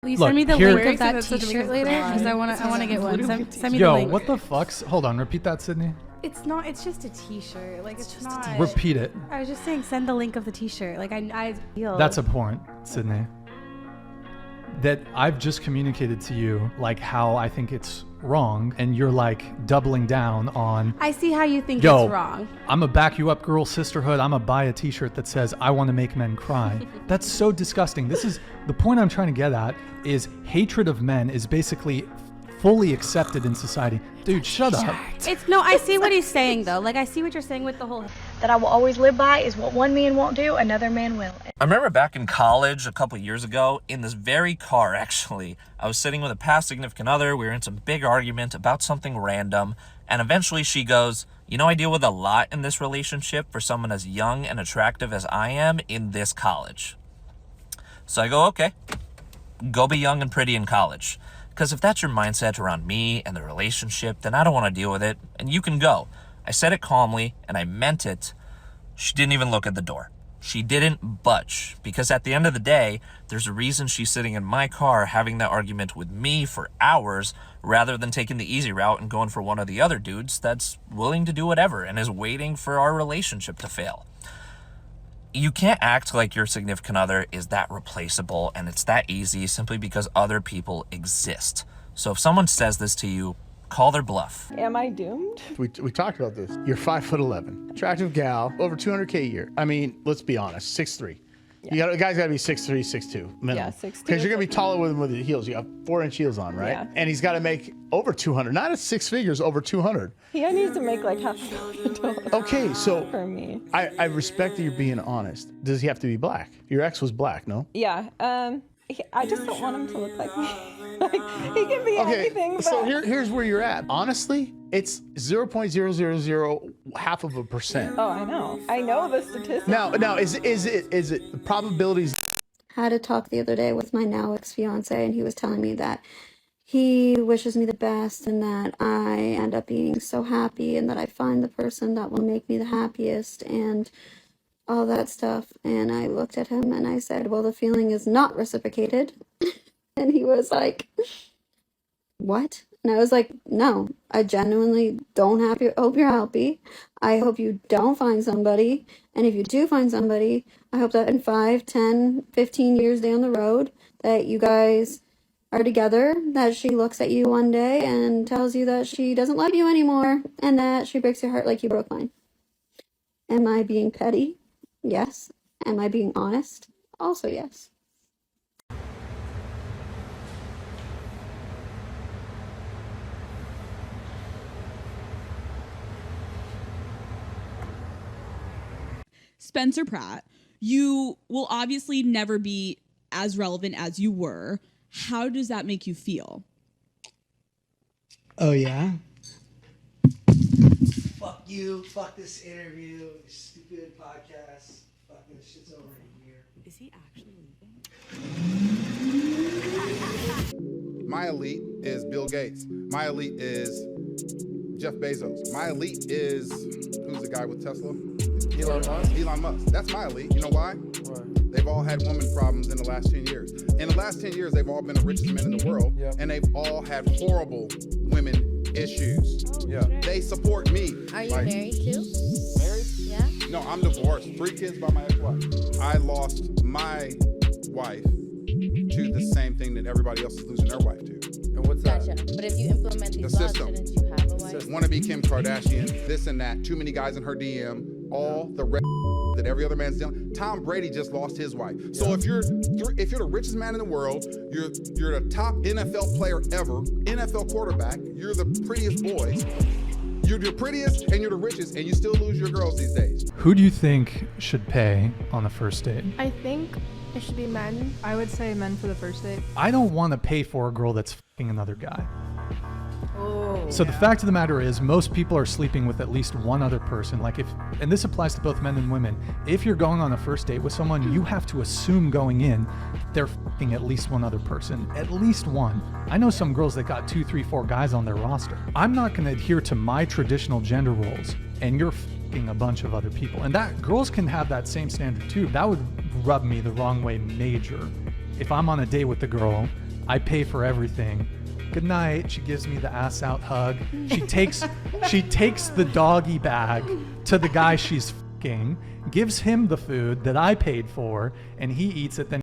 Will you Look, send me the here- link of that t-shirt later? Because I want to get one. Send me the Yo, link. what the fuck? Hold on, repeat that, Sydney. It's just a t-shirt. Like, it's not. Repeat it. I was just saying, send the link of the t-shirt. Like, I feel. That's a point, Sydney. That I've just communicated to you, like, how I think it's wrong, and you're like doubling down on. I see how you think Yo, it's wrong. I'm a back you up, girl sisterhood. I'm a buy a t-shirt that says I want to make men cry. That's so disgusting. This is the point I'm trying to get at. Is hatred of men is basically fully accepted in society. Dude, shut up. It's no. I see what he's saying though. Like, I see what you're saying with the whole. That I will always live by is what one man won't do, another man will. I remember back in college a couple years ago, in this very car actually, I was sitting with a past significant other. We were in some big argument about something random, and eventually she goes, you know, I deal with a lot in this relationship for someone as young and attractive as I am in this college. So I go, okay, go be young and pretty in college. Because if that's your mindset around me and the relationship, then I don't want to deal with it, and you can go. I said it calmly, and I meant it. She didn't even look at the door. She didn't budge, because at the end of the day, there's a reason she's sitting in my car having that argument with me for hours, rather than taking the easy route and going for one of the other dudes that's willing to do whatever and is waiting for our relationship to fail. You can't act like your significant other is that replaceable and it's that easy simply because other people exist. So if someone says this to you, call their bluff. Am I doomed? We talked about this. You're 5'11", attractive gal, over 200K a year. I mean, let's be honest, 6'3". Yeah. The guy's got to be 6'3", 6'2", minimum. Yeah, 6'2". Because you're gonna be taller with him with the heels. You have 4-inch heels on, right? Yeah. And he's got to make over 200, not at six figures, over 200. He needs to make like $500,000. Okay, so for me, I respect that you're being honest. Does he have to be black? Your ex was black, no? yeah. I just don't want him to look like me. Like, he can be anything. But... So here's where you're at. Honestly, it's 0.000 half of a percent. Oh, I know. I know the statistics. Now, is it the probabilities? I had a talk the other day with my now ex-fiance, and he was telling me that he wishes me the best and that I end up being so happy and that I find the person that will make me the happiest and all that stuff. And I looked at him and I said, well, the feeling is not reciprocated. And he was like, what? And I was like, no, I genuinely don't hope you're happy. I hope you don't find somebody. And if you do find somebody, I hope that in 5, 10, 15 years down the road that you guys are together, that she looks at you one day and tells you that she doesn't love you anymore and that she breaks your heart like you broke mine. Am I being petty? Yes. Am I being honest? Also yes. Spencer Pratt, you will obviously never be as relevant as you were. How does that make you feel? Oh, yeah? Fuck you. Fuck this interview. This stupid podcast. Fuck this shit's over here. Is he actually leaving? My elite is Bill Gates. My elite is Jeff Bezos. My elite is, who's the guy with Tesla? Elon Musk. That's my elite. You know why? They've all had woman problems in the last 10 years. In the last 10 years, they've all been the richest men in the world, and they've all had horrible women issues. Yeah. They support me. Are you married too? Married? Yeah. No, I'm divorced. 3 kids by my ex-wife. I lost my wife to the same thing that everybody else is losing their wife to. And what's that? But if you implement these laws, shouldn't you have a wife? Want to be Kim Kardashian, this and that, too many guys in her DM, all the that every other man's dealing. Tom Brady just lost his wife. So if you're the richest man in the world, you're the top NFL player ever, NFL quarterback, you're the prettiest boy, you're the prettiest and you're the richest, and you still lose your girls these days. Who do you think should pay on the first date? I think it should be men. I would say men for the first date. I don't want to pay for a girl that's fucking another guy. So the fact of the matter is, most people are sleeping with at least one other person. Like and this applies to both men and women. If you're going on a first date with someone, you have to assume going in they're fucking at least one other person, at least one. I know some girls that got 2, 3, 4 guys on their roster. I'm not going to adhere to my traditional gender roles, and you're fucking a bunch of other people. And that girls can have that same standard too. That would rub me the wrong way major. If I'm on a date with the girl, I pay for everything. Good night. She gives me the ass out hug. She takes the doggy bag to the guy she's fucking, gives him the food that I paid for, and he eats it. Then